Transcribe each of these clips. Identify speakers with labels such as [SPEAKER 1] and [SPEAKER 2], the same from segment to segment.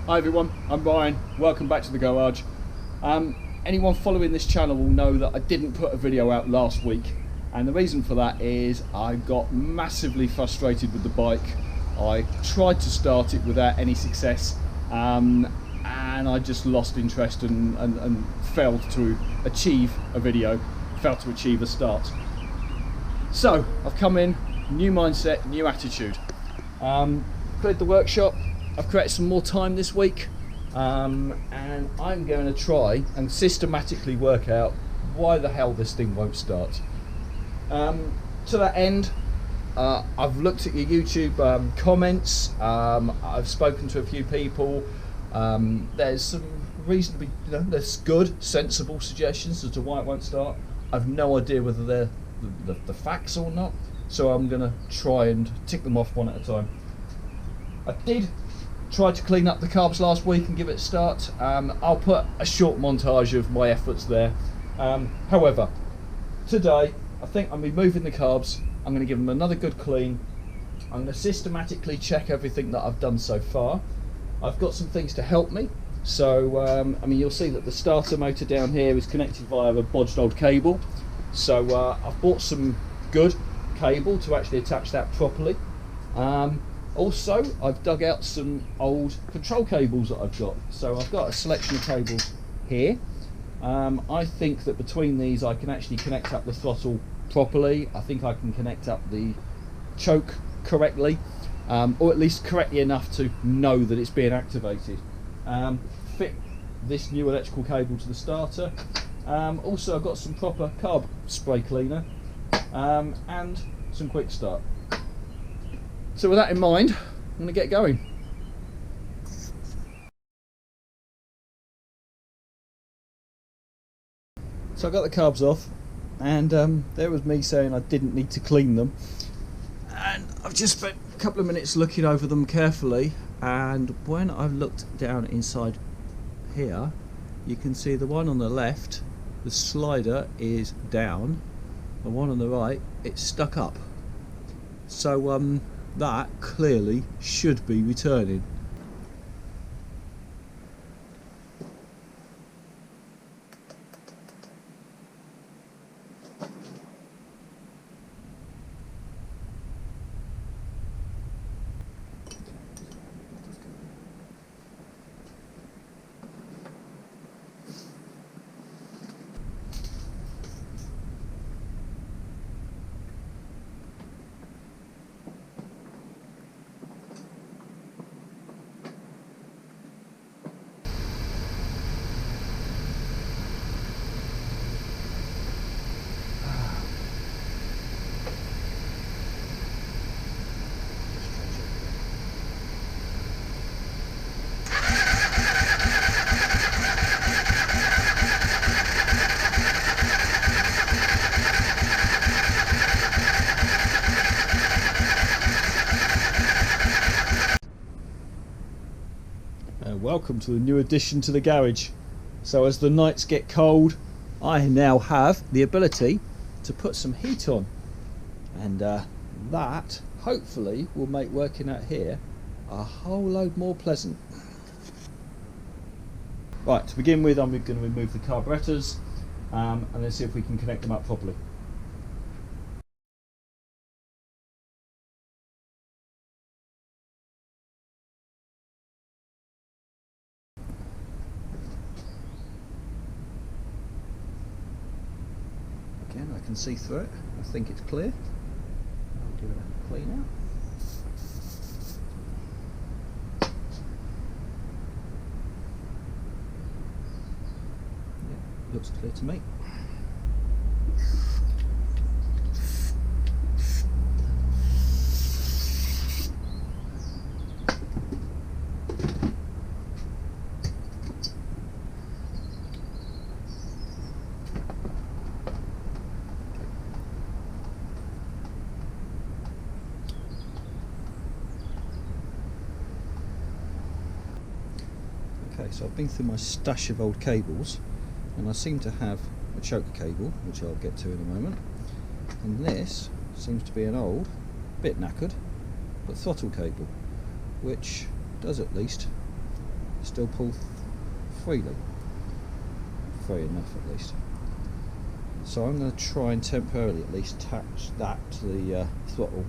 [SPEAKER 1] Hi everyone, I'm Ryan. Welcome back to the garage. Anyone following this channel will know that I didn't put a video out last week, and the reason for that is I got massively frustrated with the bike. I tried to start it without any success, and I just lost interest and failed to achieve a video, failed to achieve a start. So I've come in, new mindset, new attitude. Cleared the workshop. I've created some more time this week, and I'm going to try and systematically work out why the hell this thing won't start. To that end, I've looked at your YouTube comments. I've spoken to a few people. There's some reasonably, there's good, sensible suggestions as to why it won't start. I've no idea whether they're the facts or not, so I'm going to try and tick them off one at a time. I did try to clean up the carbs last week and give it a start. I'll put a short montage of my efforts there. However, today I think I'm removing the carbs. I'm going to give them another good clean. I'm going to systematically check everything that I've done so far. I've got some things to help me. So I mean, you'll see that the starter motor down here is connected via a bodged old cable. So I've bought some good cable to actually attach that properly. Also, I've dug out some old control cables that I've got. So I've got a selection of cables here. I think that between these I can actually connect up the throttle properly. I think I can connect up the choke correctly, or at least correctly enough to know that it's being activated. Fit this new electrical cable to the starter. Also, I've got some proper carb spray cleaner and some quick start. So with that in mind, I'm going to get going. So I got the carbs off, and there was me saying I didn't need to clean them, and I've just spent a couple of minutes looking over them carefully, and when I've looked down inside here, you can see the one on the left, the slider is down, the one on the right, it's stuck up. So that clearly should be returning. Welcome to the new addition to the garage. So as the nights get cold, I now have the ability to put some heat on, and that hopefully will make working out here a whole load more pleasant. Right, to begin with, I'm going to remove the carburetors and then see if we can connect them up properly. Again, I can see through it. I think it's clear. I'll give it a clean out. Yeah, looks clear to me. Okay, so I've been through my stash of old cables, and I seem to have a choke cable, which I'll get to in a moment, and this seems to be an old, bit knackered, but throttle cable, which does at least still pull freely. Free enough at least. So I'm going to try and temporarily at least attach that to the throttle,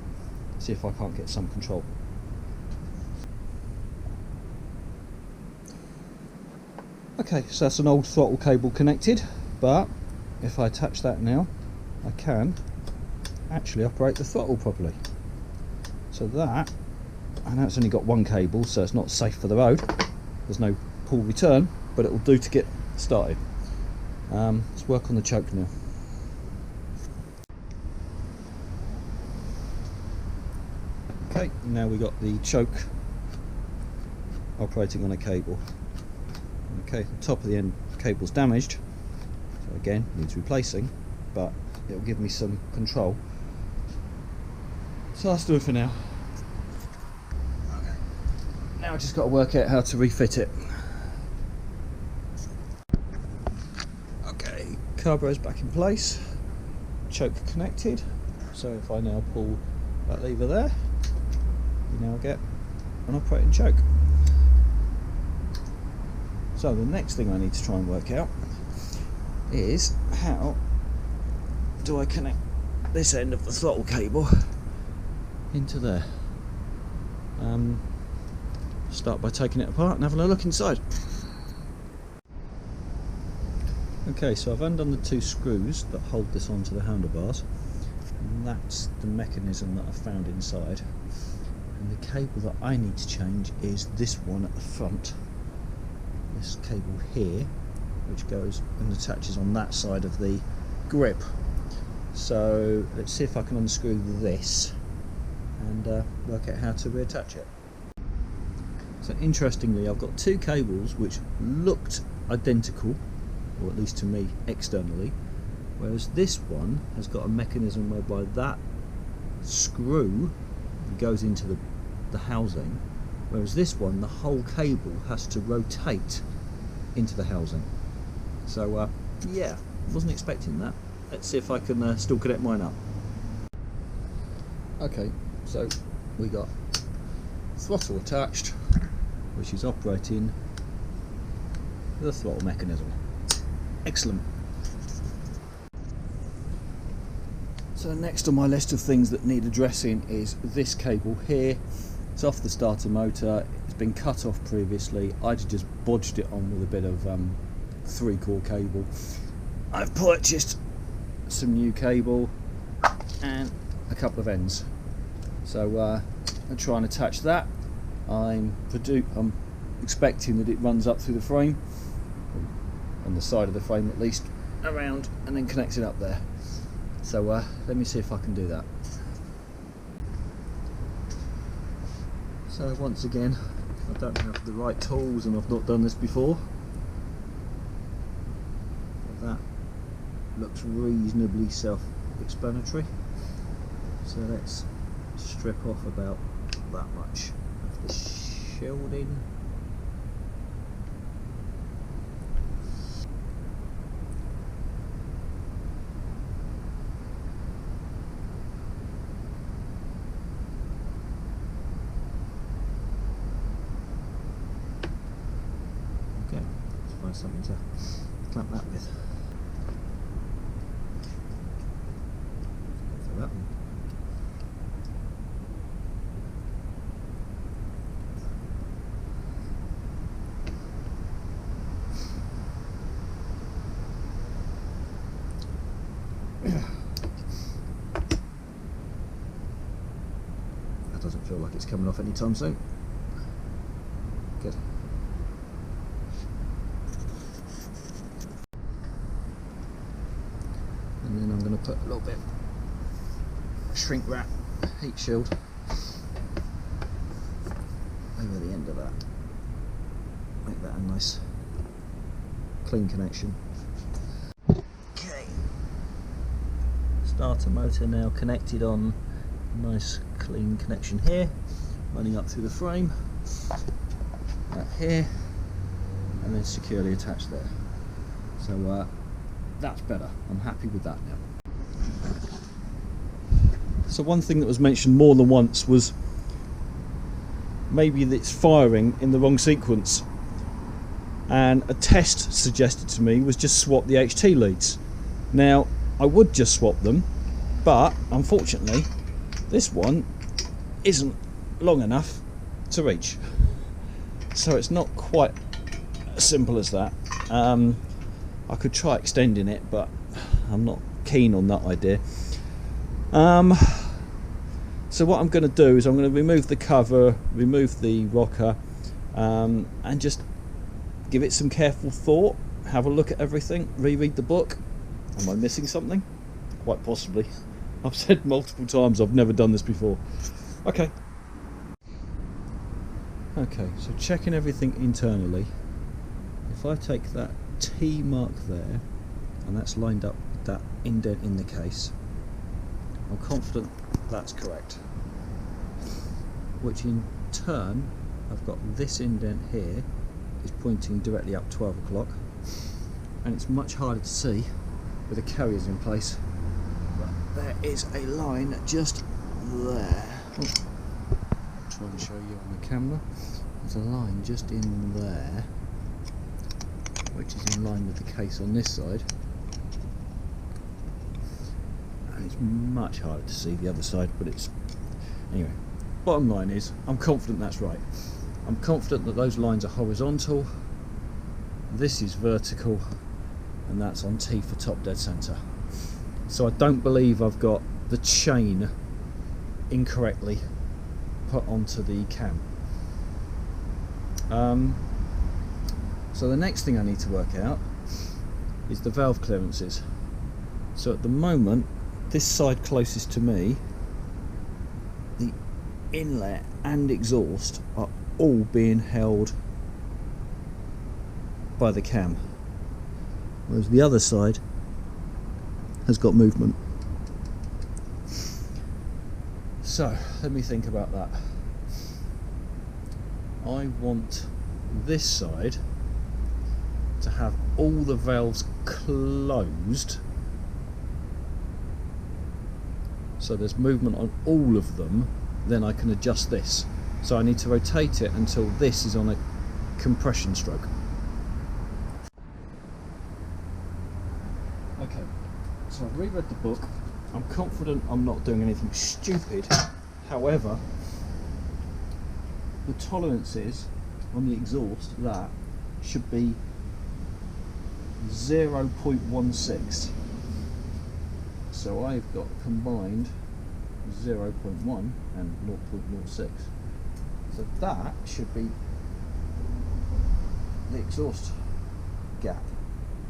[SPEAKER 1] see if I can't get some control. Okay, so that's an old throttle cable connected, but if I attach that now, I can actually operate the throttle properly. So that, I know it's only got one cable, so it's not safe for the road. There's no pull return, but it will do to get started. Let's work on the choke now. Okay, now we've got the choke operating on a cable. Okay, the top of the end cable's damaged, so again needs replacing, but it'll give me some control. So let's do it for now. Okay. Now I just got to work out how to refit it. Okay, carburetor's back in place, choke connected. So if I now pull that lever there, you now get an operating choke. So the next thing I need to try and work out is how do I connect this end of the throttle cable into there. Start by taking it apart and having a look inside. Okay, so I've undone the two screws that hold this onto the handlebars, and that's the mechanism that I found inside. And the cable that I need to change is this one at the front. This cable here, which goes and attaches on that side of the grip. So let's see if I can unscrew this and work out how to reattach it. So interestingly, I've got two cables which looked identical, or at least to me externally, whereas this one has got a mechanism whereby that screw goes into the housing, whereas this one, the whole cable has to rotate into the housing. So yeah, wasn't expecting that. Let's see if I can still connect mine up. Okay, so we got throttle attached, which is operating the throttle mechanism. Excellent. So next on my list of things that need addressing is this cable here. It's off the starter motor, it's been cut off previously. I just bodged it on with a bit of 3-core cable. I've purchased some new cable and a couple of ends. So I'll try and attach that. I'm expecting that it runs up through the frame, on the side of the frame at least, around and then connects it up there. So let me see if I can do that. So once again, I don't have the right tools and I've not done this before. But that looks reasonably self-explanatory. So let's strip off about that much of the shielding. Something to clamp that with. Go for that one. That doesn't feel like it's coming off anytime soon. Good. And then I'm going to put a little bit of shrink wrap heat shield over the end of that. Make that a nice clean connection. Okay. Starter motor now connected on a nice clean connection here, running up through the frame, that here, and then securely attached there. So that's better. I'm happy with that now. So one thing that was mentioned more than once was maybe that it's firing in the wrong sequence. and a test suggested to me was just swap the HT leads. Now I would just swap them, but unfortunately this one isn't long enough to reach, so it's not quite as simple as that. I could try extending it, but I'm not keen on that idea. So what I'm going to do is I'm going to remove the cover, remove the rocker, and just give it some careful thought, have a look at everything, reread the book. Am I missing something? Quite possibly. I've said multiple times I've never done this before. Okay, so checking everything internally. If I take that T mark there, and that's lined up with that indent in the case, I'm confident that's correct. Which in turn, I've got this indent here is pointing directly up 12 o'clock, and it's much harder to see with the carriers in place, but there is a line just there. Try and show you on the camera. There's a line just in there, which is in line with the case on this side, and it's much harder to see the other side, but it's anyway. Bottom line is, I'm confident that's right. I'm confident that those lines are horizontal, this is vertical, and that's on T for top dead center. So I don't believe I've got the chain incorrectly put onto the cam. So the next thing I need to work out is the valve clearances. So at the moment, this side closest to me, the inlet and exhaust are all being held by the cam, whereas the other side has got movement. So let me think about that. I want this side to have all the valves closed, so there's movement on all of them. Then I can adjust this. So I need to rotate it until this is on a compression stroke. Okay, so I've reread the book. I'm confident I'm not doing anything stupid. However, the tolerances on the exhaust, that should be 0.16. So I've got combined 0.1 and 0.06. So that should be the exhaust gap,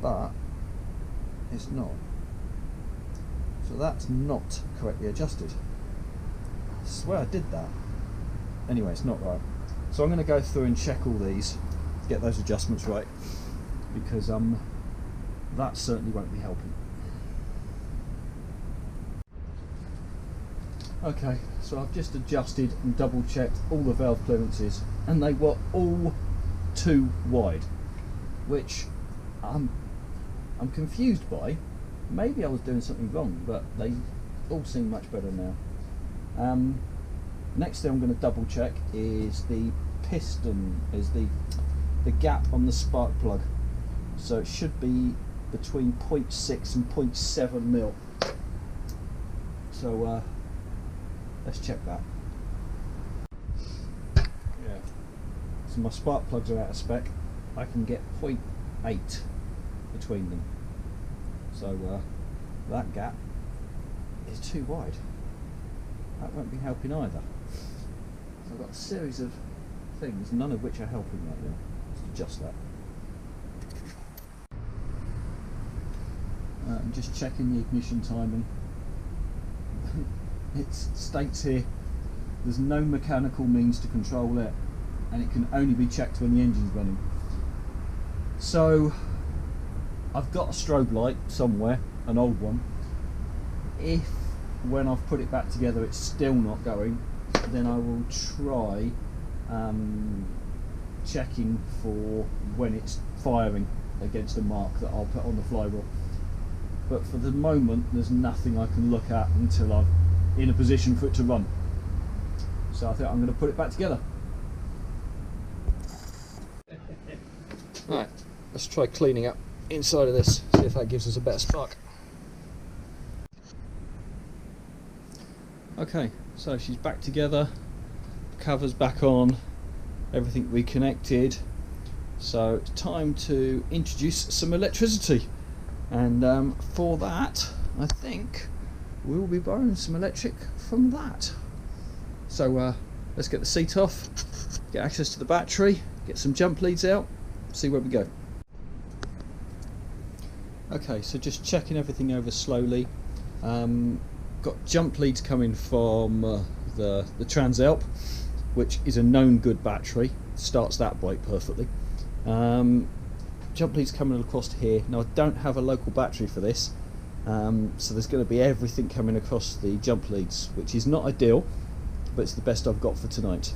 [SPEAKER 1] but it's not. So that's not correctly adjusted. I swear I did that. Anyway, it's not right. So I'm going to go through and check all these, get those adjustments right, because that certainly won't be helping. Okay, so I've just adjusted and double checked all the valve clearances, and they were all too wide, which I'm confused by. Maybe I was doing something wrong, but they all seem much better now. Next thing I'm going to double check is the piston, is the gap on the spark plug. So it should be between 0.6 and 0.7 mil. So let's check that. Yeah. So my spark plugs are out of spec. I can get 0.8 between them. So that gap is too wide. That won't be helping either. So I've got a series of things, none of which are helping right now. Let's adjust that. I'm just checking the ignition timing. It states here there's no mechanical means to control it, and it can only be checked when the engine's running. So I've got a strobe light somewhere, an old one. If when I've put it back together it's still not going, then I will try checking for when it's firing against a mark that I'll put on the flywheel. But for the moment there's nothing I can look at until I'm in a position for it to run. So I think I'm going to put it back together. Right, let's try cleaning up inside of this, see if that gives us a better spark. Okay, so she's back together, cover's back on, everything reconnected. So it's time to introduce some electricity, and for that I think we will be borrowing some electric from that. So let's get the seat off, get access to the battery, get some jump leads out, see where we go. Okay, so just checking everything over slowly. Got jump leads coming from the Transalp, which is a known good battery, starts that bike perfectly. Jump leads coming across here. Now I don't have a local battery for this, so there's going to be everything coming across the jump leads, which is not ideal, but it's the best I've got for tonight.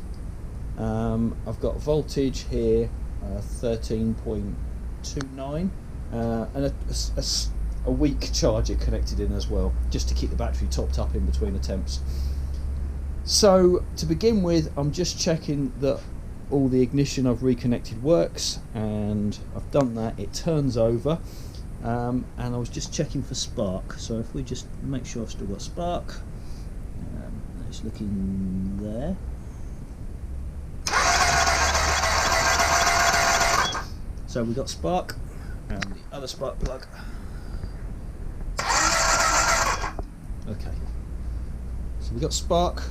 [SPEAKER 1] I've got voltage here, 13.29, and a weak charger connected in as well, just to keep the battery topped up in between attempts. So to begin with, I'm just checking that all the ignition I've reconnected works, and I've done that. It turns over, and I was just checking for spark. So if we just make sure I've still got spark, it's looking there. So we got spark, and the other spark plug. Okay, so we got spark,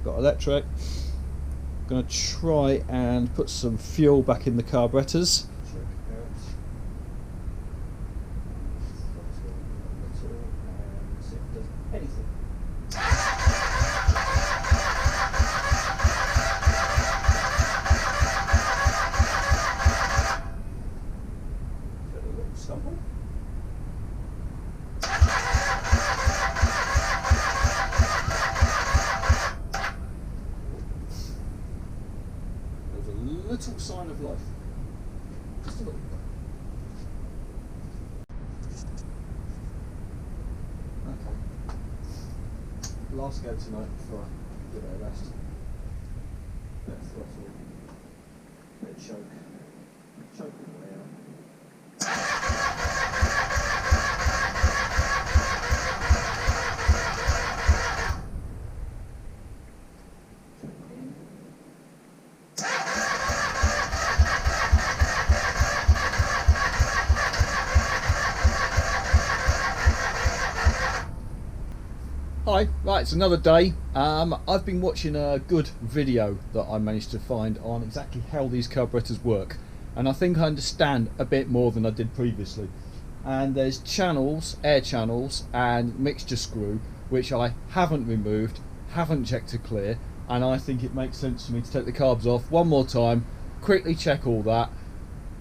[SPEAKER 1] got electric. Going to try and put some fuel back in the carburetors. Little sign of life. Just a little bit. Okay. Last go tonight before I give it a rest. Bit of throttle. Bit of choke. Choke all the way out. Hi, right, it's another day. I've been watching a good video that I managed to find on exactly how these carburetors work, and I think I understand a bit more than I did previously. And there's channels, air channels and mixture screw, which I haven't removed, haven't checked to clear, and I think it makes sense for me to take the carbs off one more time, quickly check all that,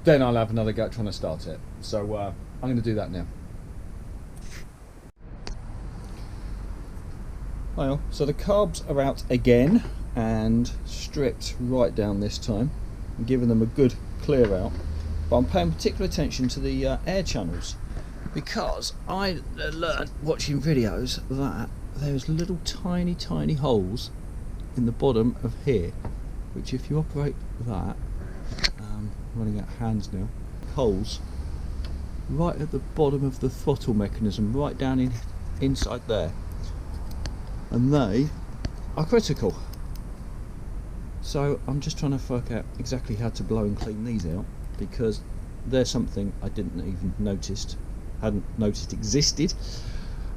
[SPEAKER 1] then I'll have another go at trying to start it. So I'm going to do that now. Well, so the carbs are out again and stripped right down this time, and giving them a good clear out, but I'm paying particular attention to the air channels, because I learned watching videos that there's little tiny holes in the bottom of here, which if you operate that, running out of hands now, holes right at the bottom of the throttle mechanism, right down inside there. And they are critical. So I'm just trying to work out exactly how to blow and clean these out, because they're something I hadn't noticed existed.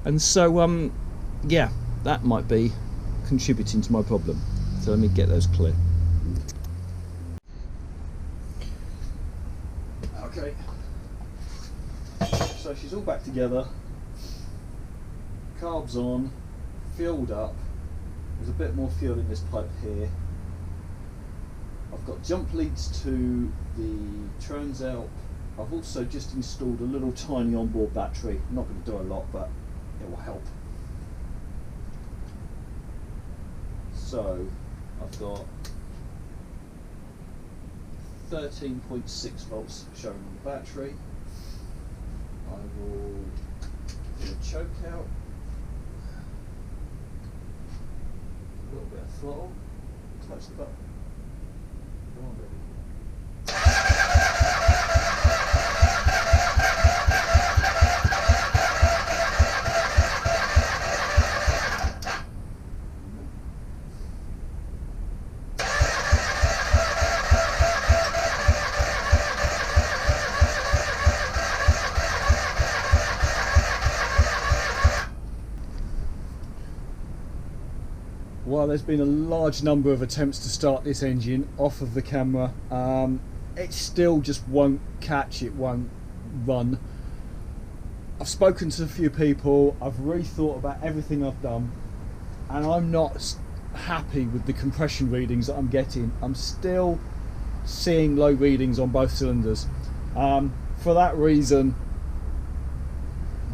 [SPEAKER 1] And so yeah, that might be contributing to my problem. So let me get those clear. Okay. So she's all back together. Carbs on. Filled up. There's a bit more fuel in this pipe here. I've got jump leads to the Transalp. I've also just installed a little tiny onboard battery. I'm not going to do a lot, but it will help. So I've got 13.6 volts showing on the battery. I will do a choke out. A little bit of throttle, touch the button. Come on, baby. far there's been a large number of attempts to start this engine off of the camera. It still just won't catch, it won't run. I've spoken to a few people, I've rethought about everything I've done, and I'm not happy with the compression readings that I'm getting. I'm still seeing low readings on both cylinders. For that reason,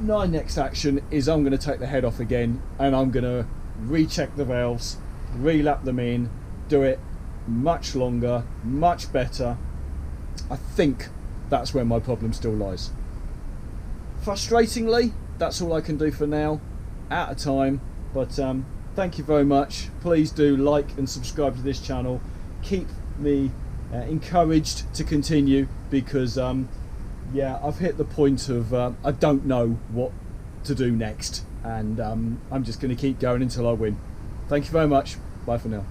[SPEAKER 1] my next action is I'm going to take the head off again, and I'm going to recheck the valves, relap them in, do it much longer, much better. I think that's where my problem still lies. Frustratingly, that's all I can do for now, out of time, but thank you very much. Please do like and subscribe to this channel. Keep me encouraged to continue, because yeah, I've hit the point of I don't know what to do next, and I'm just going to keep going until I win. Thank you very much. Bye for now.